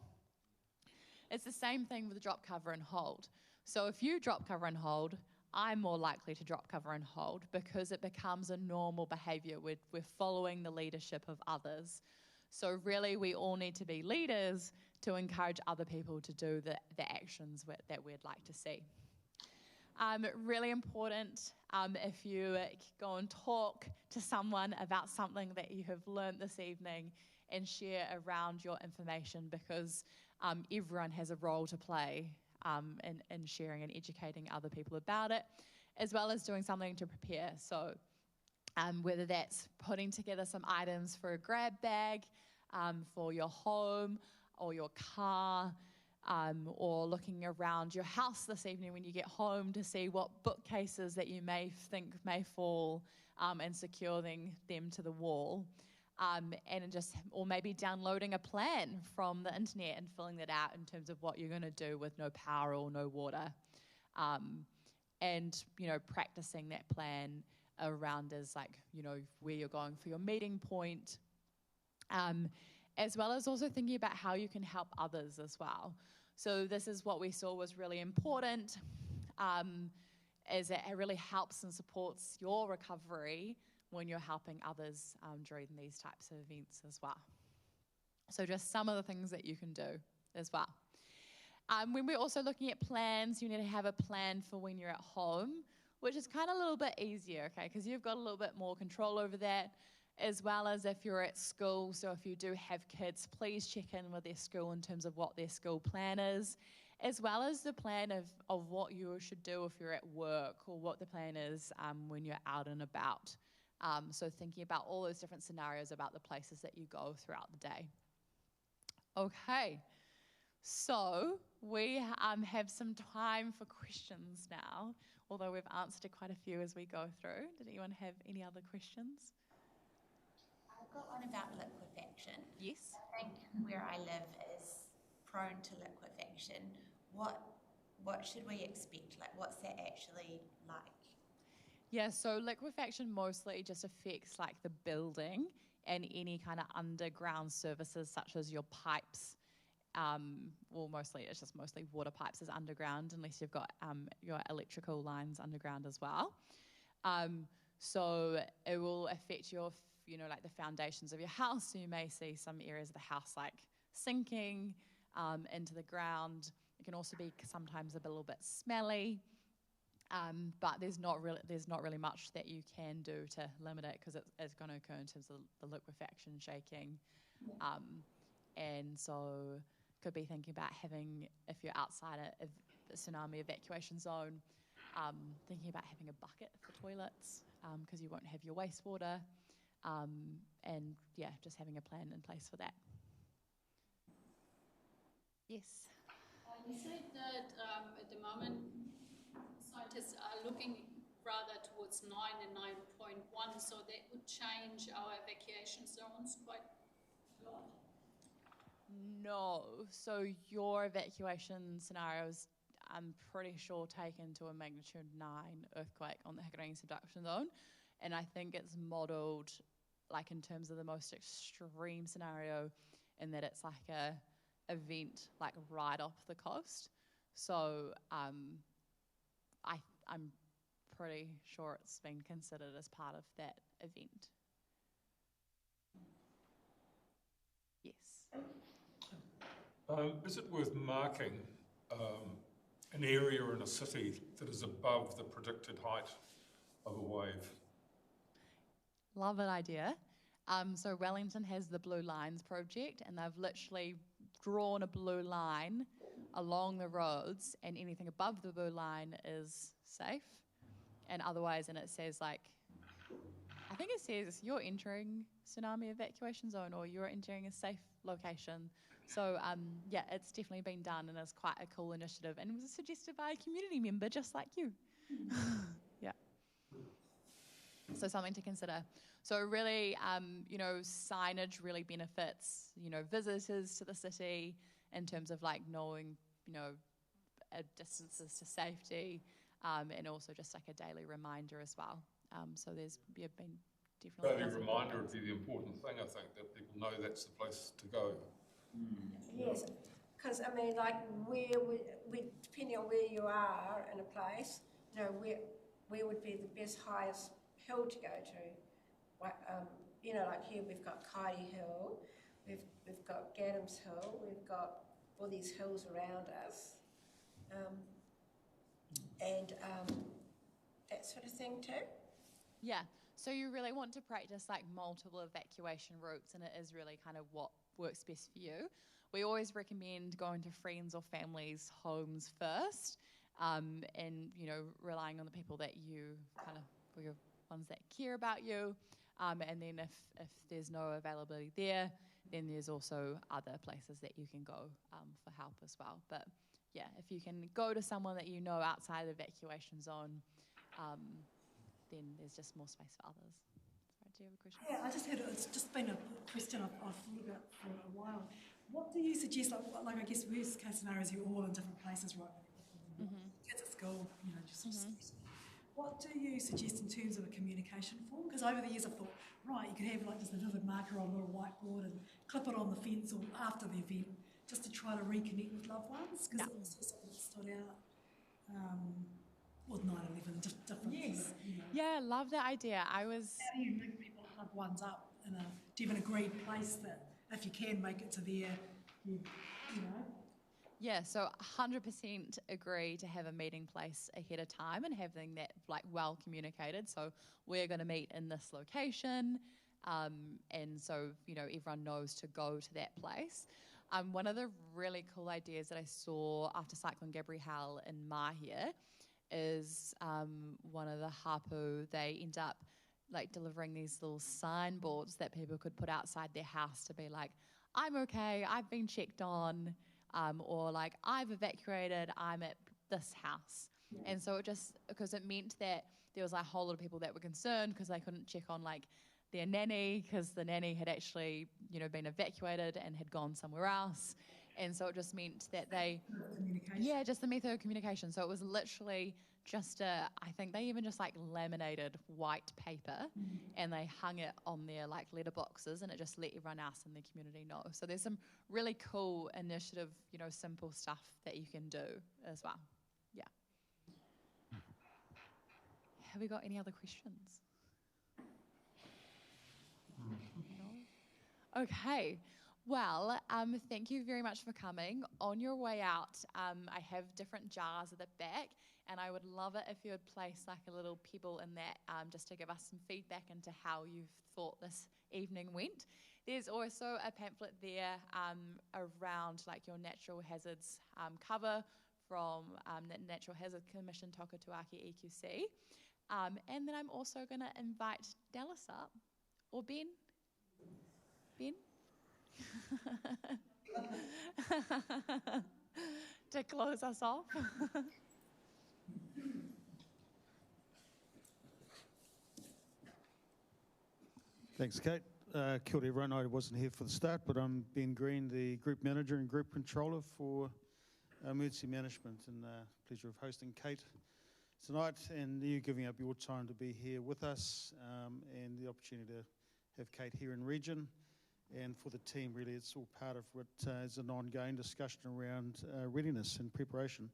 It's the same thing with drop, cover, and hold. So if you drop, cover, and hold, I'm more likely to drop, cover, and hold, because it becomes a normal behavior. We're following the leadership of others. So really, we all need to be leaders to encourage other people to do the actions that we'd like to see. Really important if you go and talk to someone about something that you have learned this evening and share around your information, because everyone has a role to play in sharing and educating other people about it, as well as doing something to prepare. So whether that's putting together some items for a grab bag for your home or your car, or looking around your house this evening when you get home to see what bookcases that you may think may fall, and securing them to the wall. Or maybe downloading a plan from the internet and filling that out in terms of what you're going to do with no power or no water. And, practicing that plan around as where you're going for your meeting point, as well as also thinking about how you can help others as well. So this is what we saw was really important, as it really helps and supports your recovery when you're helping others during these types of events as well. So just some of the things that you can do as well. When we're also looking at plans, you need to have a plan for when you're at home, which is kind of a little bit easier, okay, because you've got a little bit more control over that, as well as if you're at school. So if you do have kids, please check in with their school in terms of what their school plan is, as well as the plan of what you should do if you're at work, or what the plan is when you're out and about. So thinking about all those different scenarios about the places that you go throughout the day. Okay, so we have some time for questions now. although we've answered quite a few as we go through. Did anyone have any other questions? I've got one about liquefaction. Yes. I think where I live is prone to liquefaction. What should we expect? Like, what's that actually like? Yeah, so liquefaction mostly just affects like the building and any kind of underground services such as your pipes. Well, mostly it's just mostly water pipes is underground unless you've got your electrical lines underground as well. So it will affect your, like the foundations of your house. So you may see some areas of the house like sinking into the ground. It can also be sometimes a little bit smelly. But there's not really much that you can do to limit it because it's going to occur in terms of the liquefaction shaking. And so could be thinking about having, if you're outside a tsunami evacuation zone, thinking about having a bucket for toilets because you won't have your wastewater. And yeah, just having a plan in place for that. Yes. You said that at the moment scientists are looking rather towards 9 and 9.1, so that would change our evacuation zones quite a lot. No. So your evacuation scenarios, I'm pretty sure, take into a magnitude 9 earthquake on the Hikurangi subduction zone. And I think it's modelled like in terms of the most extreme scenario in that it's like a event like right off the coast. So I'm pretty sure it's been considered as part of that event. Yes. Is it worth marking an area in a city that is above the predicted height of a wave? Love that idea. So Wellington has the Blue Lines project, and they've literally drawn a blue line along the roads, and anything above the blue line is safe. And otherwise, and it says like, I think it says you're entering tsunami evacuation zone or you're entering a safe location. So yeah, it's definitely been done and it's quite a cool initiative and it was suggested by a community member just like you. Yeah. So something to consider. So really, signage really benefits, visitors to the city in terms of like knowing, distances to safety, and also just like a daily reminder as well. So there's been definitely... Daily reminder would be the important thing, I think, that people know that's the place to go. Yes, because I mean, like depending on where you are in a place, where would be the best highest hill to go to? Like, like here we've got Kairi Hill, we've got Gadams Hill, we've got all these hills around us, and that sort of thing too. Yeah, so you really want to practice like multiple evacuation routes, and it is really kind of what works best for you. We always recommend going to friends or family's homes first, and relying on the people that you kind of, or your ones that care about you, and then if there's no availability there, then there's also other places that you can go for help as well. But yeah, if you can go to someone that you know outside the evacuation zone, then there's just more space for others. Sorry, do you have a question? Yeah, I just had it's just been a question I've thought about for a while. What do you suggest, like I guess worst case scenarios, you're all in different places, right? Kids at school, what do you suggest in terms of a communication form? Because over the years I've thought, right, you could have like just a vivid marker on a little whiteboard and clip it on the fence or after the event just to try to reconnect with loved ones, because it was something that stood out with 9/11, just different. Yes. Yeah, love that idea. How do you link people loved ones up do you have an agreed place that if you can make it to there, you know? Yeah, so 100% agree to have a meeting place ahead of time and having that like well communicated. So we're going to meet in this location, and so everyone knows to go to that place. One of the really cool ideas that I saw after Cyclone Gabrielle in Mahia is one of the hapu. They end up like delivering these little signboards that people could put outside their house to be like, "I'm okay, I've been checked on." Or like, I've evacuated, I'm at this house. And so it just, because it meant that there was like a whole lot of people that were concerned because they couldn't check on like their nanny because the nanny had actually, you know, been evacuated and had gone somewhere else. And so it just meant that they, yeah, just the method of communication. So it was literally just I think they even just like laminated white paper and they hung it on their like letterboxes, and it just let everyone else in the community know. So there's some really cool initiative, you know, simple stuff that you can do as well. Yeah. Have we got any other questions? No? Okay. Well, thank you very much for coming. On your way out, I have different jars at the back, and I would love it if you would place like a little pebble in that just to give us some feedback into how you've thought this evening went. There's also a pamphlet there around like your natural hazards cover from the Natural Hazard Commission Tokatuaki EQC. And then I'm also going to invite Dallas up, or Ben. Ben? To close us off. Thanks, Kate. Kia ora everyone. I wasn't here for the start, but I'm Ben Green, the Group Manager and Group Controller for Emergency Management, and pleasure of hosting Kate tonight and you giving up your time to be here with us and the opportunity to have Kate here in region. And for the team, really, it's all part of what is an ongoing discussion around readiness and preparation.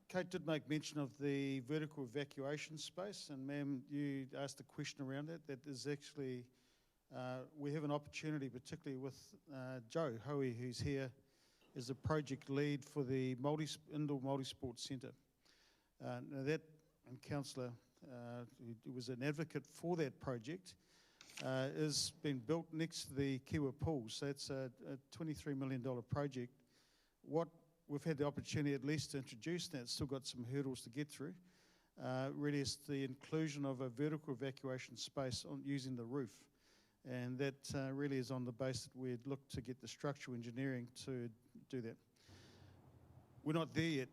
Kate did make mention of the vertical evacuation space, and ma'am, you asked a question around that. That is actually, we have an opportunity, particularly with Joe Hoey, who's here, as the project lead for the indoor multi-sport centre. Now that, and Councillor, who was an advocate for that project, is being built next to the Kiwa Pool. So it's a $23 million project. What we've had the opportunity at least to introduce, now it's still got some hurdles to get through, really is the inclusion of a vertical evacuation space on using the roof. And that really is on the base that we'd look to get the structural engineering to do that. We're not there yet.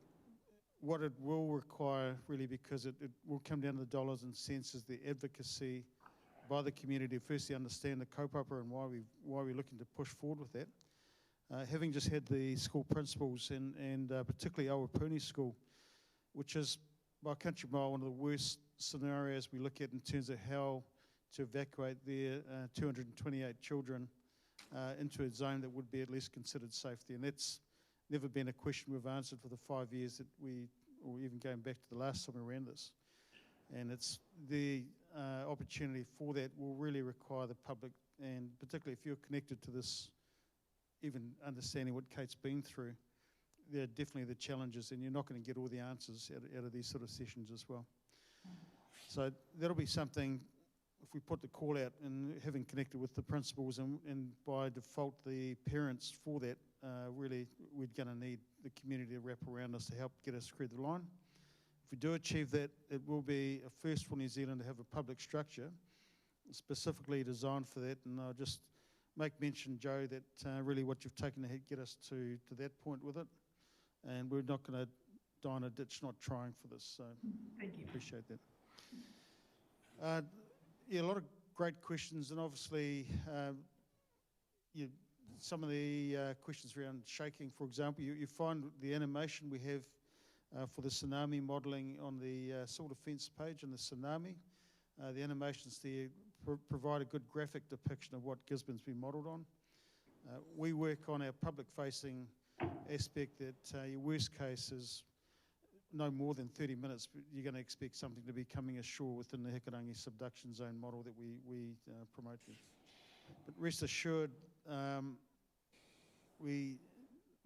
What it will require, really, because it will come down to the dollars and cents, is the advocacy by the community to firstly understand the kaupapa and why we're looking to push forward with that. Having just had the school principals and particularly Awapuni School, which is by country mile one of the worst scenarios we look at in terms of how to evacuate their 228 children into a zone that would be at least considered safety. And that's never been a question we've answered for the 5 years that or even going back to the last time around this. And it's the opportunity for that will really require the public, and particularly if you're connected to this, even understanding what Kate's been through, there are definitely the challenges, and you're not going to get all the answers out of these sort of sessions as well. So that'll be something, if we put the call out and having connected with the principals and by default the parents for that, really we're going to need the community to wrap around us to help get us through the line. If we do achieve that, it will be a first for New Zealand to have a public structure specifically designed for that. And I'll just make mention, Joe, that really what you've taken to get us to that point with it. And we're not going to die in a ditch not trying for this. So thank you. Appreciate that. Yeah, a lot of great questions, and obviously some of the questions around shaking, for example, you find the animation we have for the tsunami modelling on the civil defence page and the tsunami. The animations there provide a good graphic depiction of what Gisborne's been modelled on. We work on our public-facing aspect that your worst case is no more than 30 minutes, but you're going to expect something to be coming ashore within the Hikarangi subduction zone model that we promoted. But rest assured, we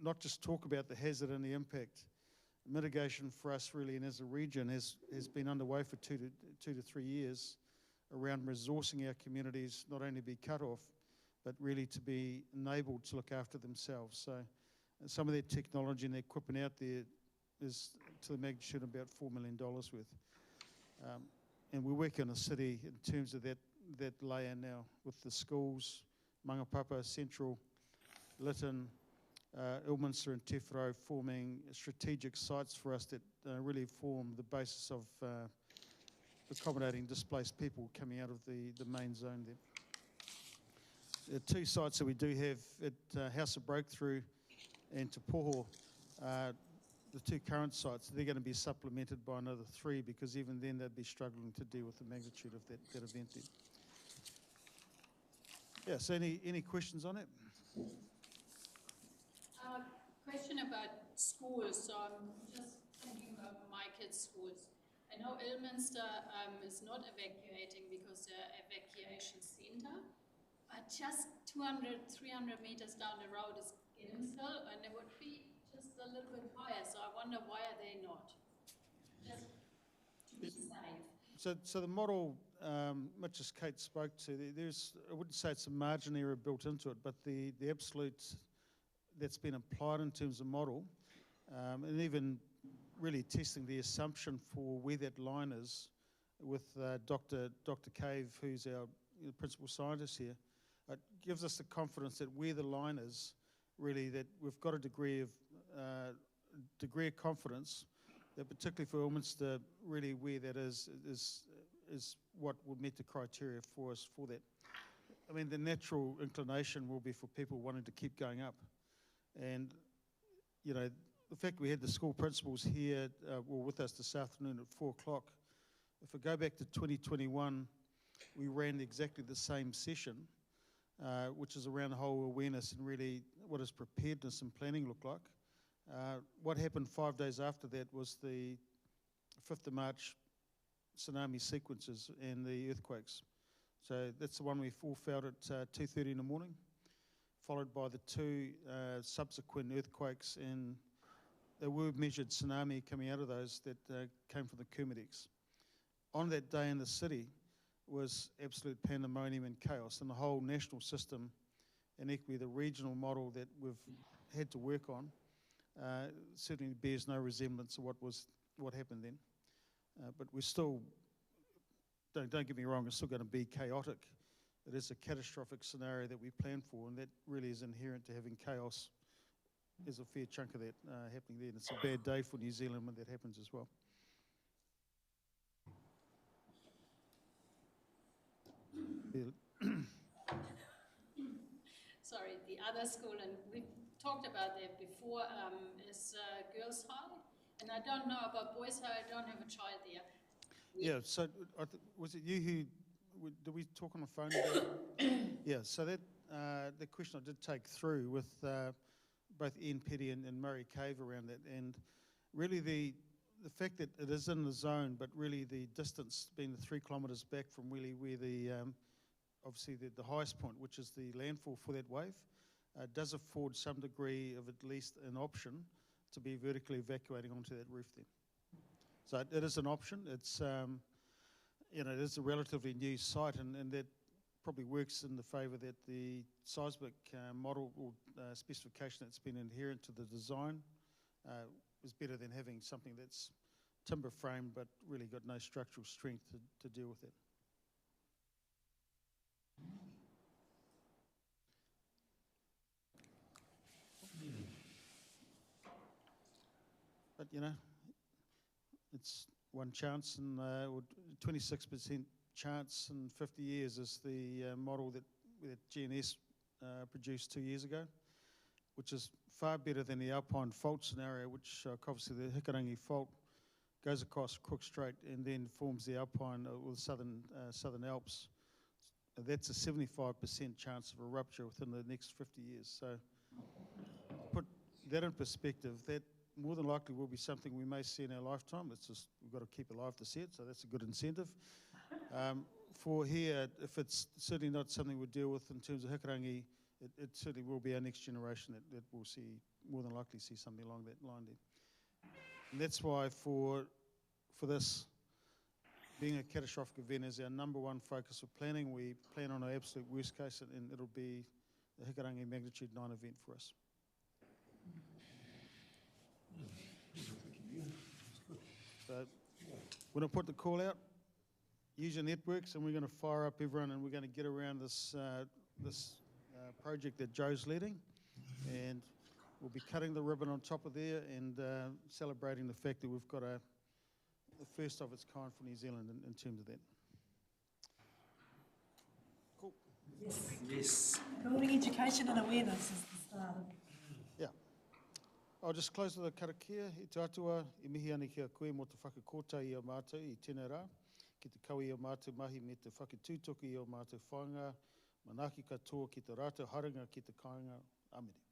not just talk about the hazard and the impact. Mitigation for us really, and as a region, has been underway for 2 to 3 years around resourcing our communities, not only to be cut off, but really to be enabled to look after themselves. So some of their technology and their equipment out there is to the magnitude of about $4 million worth. And we're working on a city in terms of that layer now with the schools, Mangapapa, Central, Lytton, Ilminster and Te Whare forming strategic sites for us that really form the basis of accommodating displaced people coming out of the main zone there. The two sites that we do have at House of Breakthrough and Te Poho, the two current sites, they're going to be supplemented by another 3 because even then they'd be struggling to deal with the magnitude of that event then. Yeah, so any questions on it? Question about schools. So I'm just thinking about my kids' schools. I know Ilminster is not evacuating because they're evacuation centre, but just 200, 300 meters down the road is Giddenshill, and it would be just a little bit higher. So I wonder, why are they not? Just to be safe. So the model, much as Kate spoke to, I wouldn't say it's a margin error built into it, but the absolute that's been applied in terms of model, and even really testing the assumption for where that line is with Dr. Cave, who's our principal scientist here, it gives us the confidence that where the line is, really that we've got a degree of confidence that particularly for Ilminster, really where that is what would meet the criteria for us for that. I mean, the natural inclination will be for people wanting to keep going up. And, you know, the fact we had the school principals here with us this afternoon at 4 o'clock, if we go back to 2021, we ran exactly the same session, which is around the whole awareness and really what does preparedness and planning look like. What happened 5 days after that was the 5th of March tsunami sequences and the earthquakes. So that's the one we all felt at 2:30 in the morning, followed by the 2 subsequent earthquakes, and there were measured tsunami coming out of those that came from the Kermadec. On that day in the city was absolute pandemonium and chaos, and the whole national system and equally the regional model that we've had to work on certainly bears no resemblance of what happened then. But we're still, don't get me wrong, it's still going to be chaotic. It is a catastrophic scenario that we plan for, and that really is inherent to having chaos. There's a fair chunk of that happening there, and it's a bad day for New Zealand when that happens as well. Sorry, the other school, and we talked about that before, is Girls High, and I don't know about Boys High. I don't have a child there. Yeah, so was it you who, did we talk on the phone about it? Yeah, so that the question I did take through with both Ian Petty and Murray Cave around that, and really the fact that it is in the zone, but really the distance being the 3 kilometres back from really where the, obviously the highest point, which is the landfall for that wave, does afford some degree of at least an option to be vertically evacuating onto that roof then. So it is an option. It's, you know, it is a relatively new site, and that probably works in the favour that the seismic model or specification that's been inherent to the design is better than having something that's timber framed but really got no structural strength to deal with it. But, you know, it's one chance and 26% chance in 50 years is the model that GNS produced 2 years ago, which is far better than the Alpine fault scenario, which obviously the Hikarangi fault goes across Cook Strait and then forms the Alpine or the Southern Alps. That's a 75% chance of a rupture within the next 50 years. So put that in perspective, that more than likely will be something we may see in our lifetime. It's just we've got to keep alive to see it, so that's a good incentive. For here, if it's certainly not something we'll deal with in terms of Hikarangi, it certainly will be our next generation that will see, more than likely see something along that line there. And that's why for this, being a catastrophic event is our number one focus of planning. We plan on an absolute worst case, and it'll be the Hikarangi magnitude 9 event for us. So we're going to put the call out, use your networks, and we're going to fire up everyone, and we're going to get around this project that Joe's leading. And we'll be cutting the ribbon on top of there and celebrating the fact that we've got the first of its kind for New Zealand in terms of that. Cool. Yes. Yes. Building education and awareness is the start. Yeah. I'll just close with a karakia. I te atua, I mihi ane kia koe mo te whakakota i a mātou i tēnei rā. Ki te kaui i a mātou mahi me te whakatūtoki i a mātou whāinga, manaki katoa ki te rātou haringa ki te kāinga, amere.